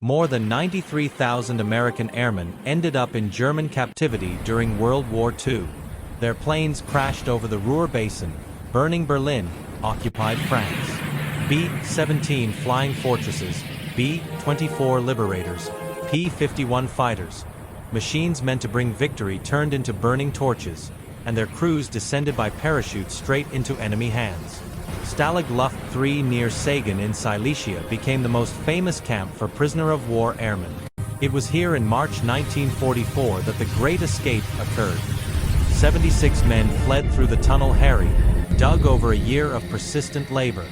More than 93,000 American airmen ended up in German captivity during World War II. Their planes crashed over the Ruhr Basin, burning Berlin, occupied France. B-17 Flying Fortresses, B-24 Liberators, P-51 fighters. Machines meant to bring victory turned into burning torches, and their crews descended by parachute straight into enemy hands. Stalag Luft 3 near Sagan in Silesia became the most famous camp for prisoner-of-war airmen. It was here in March 1944 that the Great Escape occurred. 76 men fled through the tunnel Harry, dug over a year of persistent labor.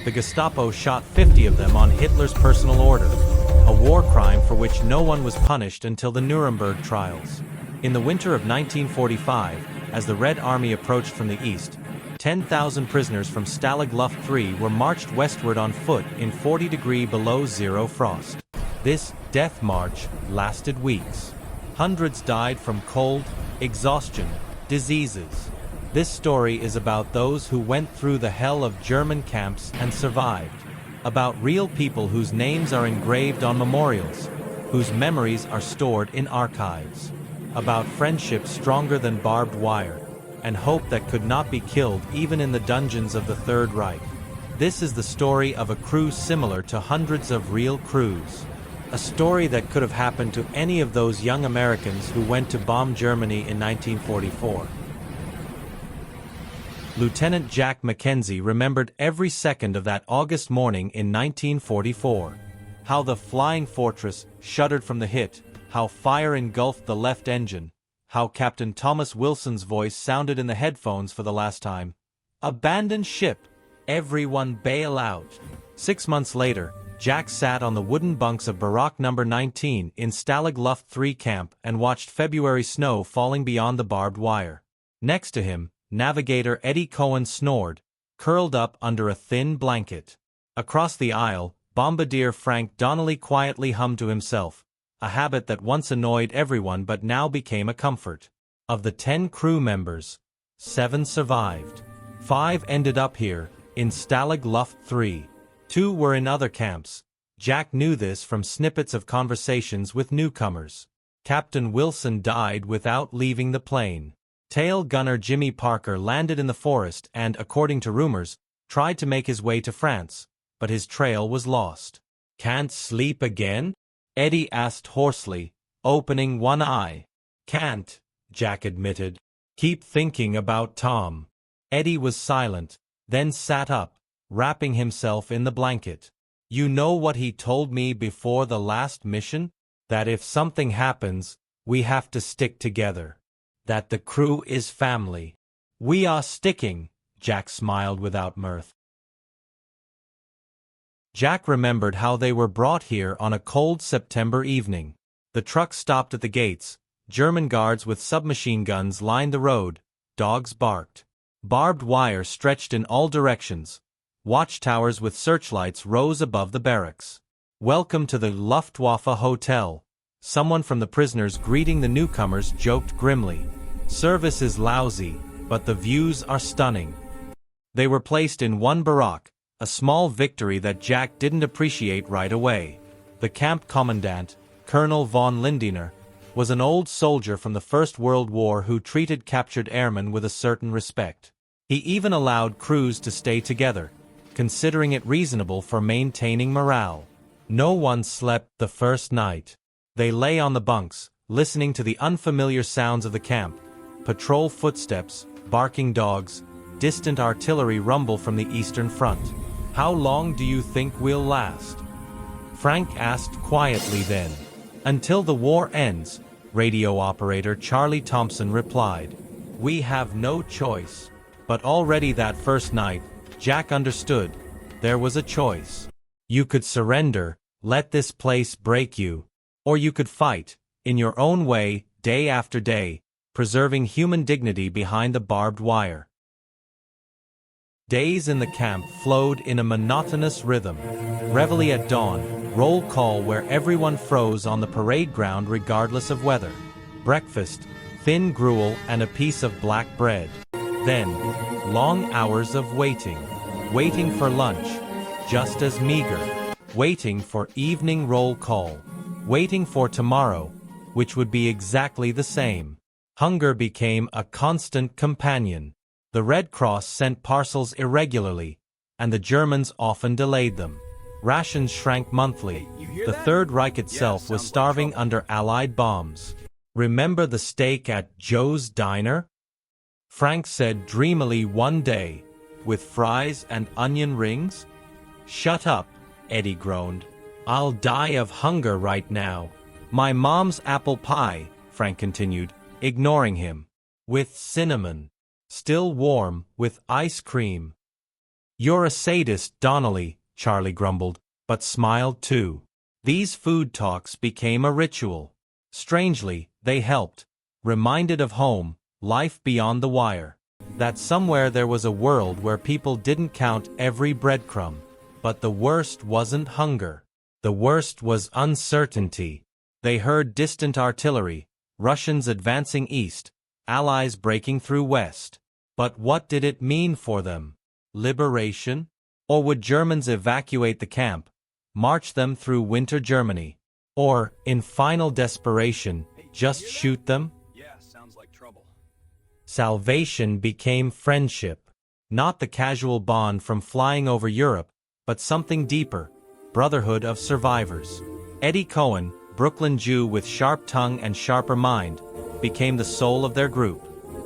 The Gestapo shot 50 of them on Hitler's personal order, a war crime for which no one was punished until the Nuremberg trials. In the winter of 1945, as the Red Army approached from the east, 10,000 prisoners from Stalag Luft 3 were marched westward on foot in 40-degree below zero frost. This death march lasted weeks. Hundreds died from cold, exhaustion, diseases. This story is about those who went through the hell of German camps and survived. About real people whose names are engraved on memorials, whose memories are stored in archives. About friendships stronger than barbed wire, and hope that could not be killed even in the dungeons of the Third Reich. This is the story of a crew similar to hundreds of real crews. A story that could have happened to any of those young Americans who went to bomb Germany in 1944. Lieutenant Jack Mackenzie remembered every second of that August morning in 1944. How the Flying Fortress shuddered from the hit, how fire engulfed the left engine, how Captain Thomas Wilson's voice sounded in the headphones for the last time. "Abandon ship! Everyone bail out!" 6 months later, Jack sat on the wooden bunks of Barack No. 19 in Stalag Luft 3 camp and watched February snow falling beyond the barbed wire. Next to him, Navigator Eddie Cohen snored, curled up under a thin blanket. Across the aisle, Bombardier Frank Donnelly quietly hummed to himself, a habit that once annoyed everyone but now became a comfort. Of the 10 crew members, 7 survived. 5 ended up here, in Stalag Luft 3. 2 were in other camps. Jack knew this from snippets of conversations with newcomers. Captain Wilson died without leaving the plane. Tail gunner Jimmy Parker landed in the forest and, according to rumors, tried to make his way to France, but his trail was lost. "Can't sleep again?" Eddie asked hoarsely, opening one eye. "Can't," Jack admitted. "Keep thinking about Tom." Eddie was silent, then sat up, wrapping himself in the blanket. "You know what he told me before the last mission? That if something happens, we have to stick together. That the crew is family." "We are sticking," Jack smiled without mirth. Jack remembered how they were brought here on a cold September evening. The truck stopped at the gates. German guards with submachine guns lined the road. Dogs barked. Barbed wire stretched in all directions. Watchtowers with searchlights rose above the barracks. "Welcome to the Luftwaffe Hotel," someone from the prisoners greeting the newcomers joked grimly. "Service is lousy, but the views are stunning." They were placed in one barack, a small victory that Jack didn't appreciate right away. The camp commandant, Colonel von Lindiner, was an old soldier from the First World War who treated captured airmen with a certain respect. He even allowed crews to stay together, considering it reasonable for maintaining morale. No one slept the first night. They lay on the bunks, listening to the unfamiliar sounds of the camp: patrol footsteps, barking dogs, distant artillery rumble from the Eastern Front. "How long do you think we'll last?" Frank asked quietly then. "Until the war ends," radio operator Charlie Thompson replied. "We have no choice." But already that first night, Jack understood. There was a choice. You could surrender, let this place break you. Or you could fight, in your own way, day after day, preserving human dignity behind the barbed wire. Days in the camp flowed in a monotonous rhythm. Reveille at dawn, roll call where everyone froze on the parade ground regardless of weather. Breakfast, thin gruel and a piece of black bread. Then, long hours of waiting. Waiting for lunch, just as meager. waiting for evening roll call, waiting for tomorrow, which would be exactly the same. Hunger became a constant companion. The Red Cross sent parcels irregularly, and the Germans often delayed them. Rations shrank monthly. The Third Reich itself was starving under Allied bombs. "Remember the steak at Joe's Diner?" Frank said dreamily one day, "with fries and onion rings?" "Shut up," Eddie groaned. "I'll die of hunger right now." "My mom's apple pie," Frank continued, ignoring him. "With cinnamon. Still warm, with ice cream." "You're a sadist, Donnelly," Charlie grumbled, but smiled too. These food talks became a ritual. Strangely, they helped. Reminded of home, life beyond the wire. That somewhere there was a world where people didn't count every breadcrumb. But the worst wasn't hunger. The worst was uncertainty. They heard distant artillery, Russians advancing east, Allies breaking through west. But what did it mean for them? Liberation? Or would Germans evacuate the camp, march them through winter Germany? Or, in final desperation, just shoot them? Yeah, sounds like trouble. Salvation became friendship. Not the casual bond from flying over Europe, but something deeper, brotherhood of survivors. Eddie Cohen, Brooklyn Jew with sharp tongue and sharper mind, became the soul of their group.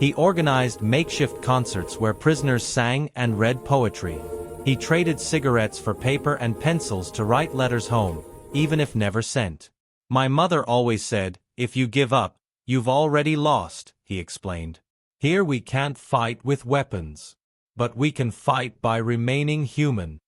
He organized makeshift concerts where prisoners sang and read poetry. He traded cigarettes for paper and pencils to write letters home, even if never sent. "My mother always said, if you give up, you've already lost," he explained. "Here we can't fight with weapons. But we can fight by remaining human."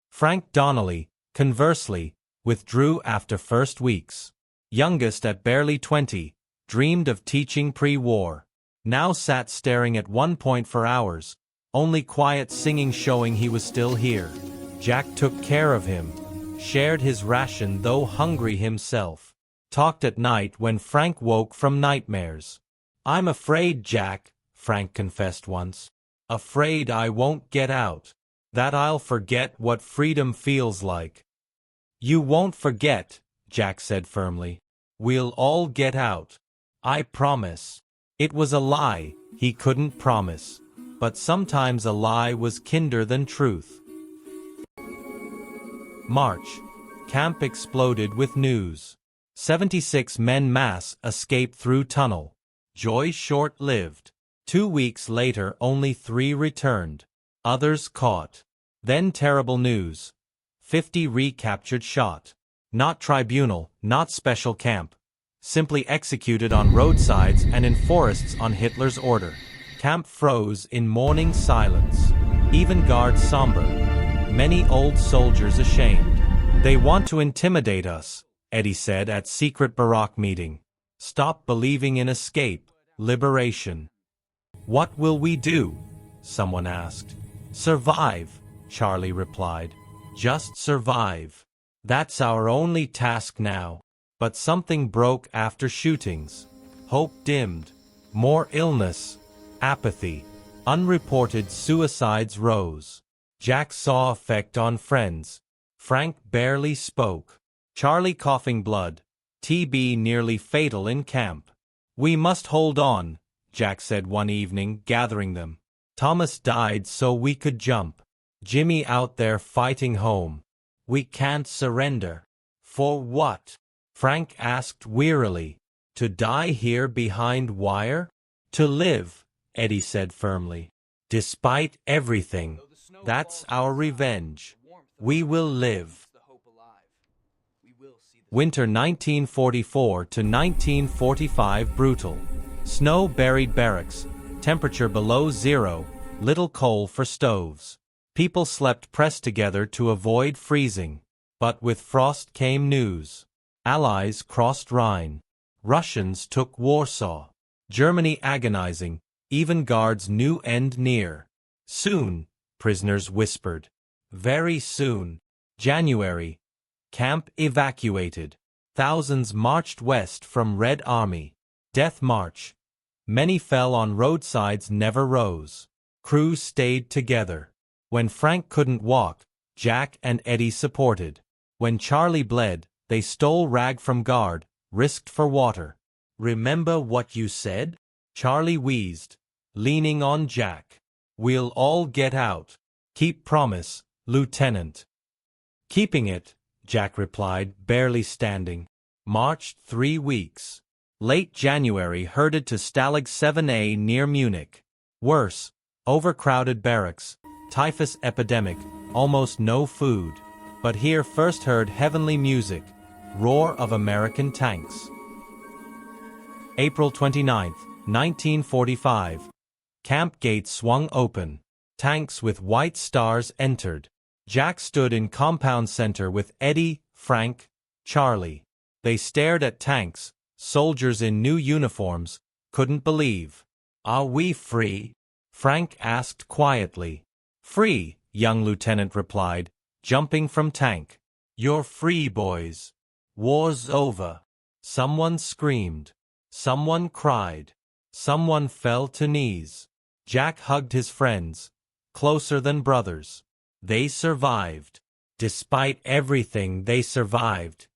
Frank Donnelly, conversely, withdrew after first weeks. Youngest at barely 20, dreamed of teaching pre-war. Now sat staring at one point for hours, only quiet singing showing he was still here. Jack took care of him, shared his ration though hungry himself, talked at night when Frank woke from nightmares. "I'm afraid, Jack," Frank confessed once. "Afraid I won't get out. That I'll forget what freedom feels like." "You won't forget," Jack said firmly. "We'll all get out. I promise." It was a lie, he couldn't promise. But sometimes a lie was kinder than truth. March. Camp exploded with news. 76 men mass escaped through tunnel. Joy short-lived. 2 weeks later only 3 returned. Others caught. Then terrible news. 50 recaptured shot. Not tribunal, not special camp. Simply executed on roadsides and in forests on Hitler's order. Camp froze in mourning silence. Even guards somber. Many old soldiers ashamed. "They want to intimidate us," Eddie said at secret Barak meeting. "Stop believing in escape, liberation." "What will we do?" someone asked. "Survive," Charlie replied. "Just survive. That's our only task now." But something broke after shootings. Hope dimmed. More illness. Apathy. Unreported suicides rose. Jack saw effect on friends. Frank barely spoke. Charlie coughing blood. TB nearly fatal in camp. "We must hold on," Jack said one evening, gathering them. "Thomas died so we could jump. Jimmy out there fighting home. We can't surrender." "For what?" Frank asked wearily. "To die here behind wire?" "To live," Eddie said firmly. "Despite everything. That's our revenge. We will live." Winter 1944 to 1945 brutal. Snow-buried barracks, temperature below zero, little coal for stoves. People slept pressed together to avoid freezing. But with frost came news. Allies crossed Rhine. Russians took Warsaw. Germany agonizing, even guards knew end near. "Soon," prisoners whispered. "Very soon." January. Camp evacuated. Thousands marched west from Red Army. Death March. Many fell on roadsides, never rose. Crew stayed together. When Frank couldn't walk, Jack and Eddie supported. When Charlie bled, they stole rag from guard, risked for water. "Remember what you said?" Charlie wheezed, leaning on Jack. "We'll all get out. Keep promise, Lieutenant." "Keeping it," Jack replied, barely standing. Marched 3 weeks. Late January herded to Stalag 7A near Munich. Worse, overcrowded barracks, typhus epidemic, almost no food. But here first heard heavenly music, roar of American tanks. April 29, 1945. Camp gate swung open. Tanks with white stars entered. Jack stood in compound center with Eddie, Frank, Charlie. They stared at tanks, soldiers in new uniforms, couldn't believe. "Are we free?" Frank asked quietly. "Free," young lieutenant replied, jumping from tank. "You're free, boys. War's over." Someone screamed. Someone cried. Someone fell to knees. Jack hugged his friends, closer than brothers. They survived. Despite everything, they survived.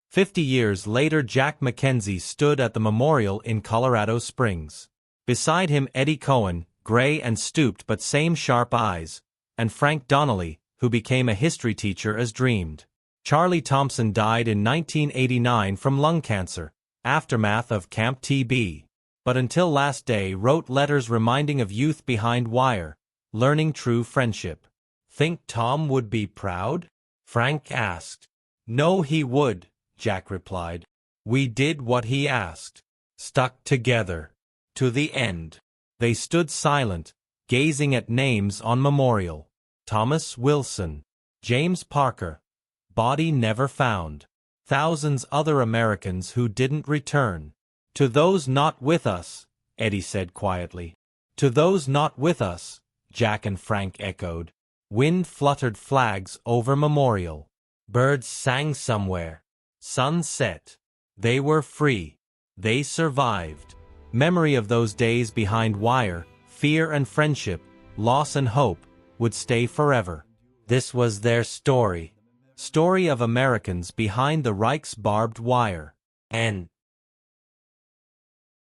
50 years later, Jack Mackenzie stood at the memorial in Colorado Springs. Beside him, Eddie Cohen, gray and stooped but same sharp eyes, and Frank Donnelly, who became a history teacher as dreamed. Charlie Thompson died in 1989 from lung cancer, aftermath of Camp TB. But until last day wrote letters reminding of youth behind wire, learning true friendship. "Think Tom would be proud?" Frank asked. "No, he would," Jack replied. "We did what he asked. Stuck together. To the end." They stood silent, gazing at names on memorial. Thomas Wilson. James Parker. Body never found. Thousands other Americans who didn't return. "To those not with us," Eddie said quietly. "To those not with us," Jack and Frank echoed. Wind fluttered flags over memorial. Birds sang somewhere. Sun set. They were free. They survived. Memory of those days behind wire, fear and friendship, loss and hope, would stay forever. This was their story. Story of Americans behind the Reich's barbed wire. And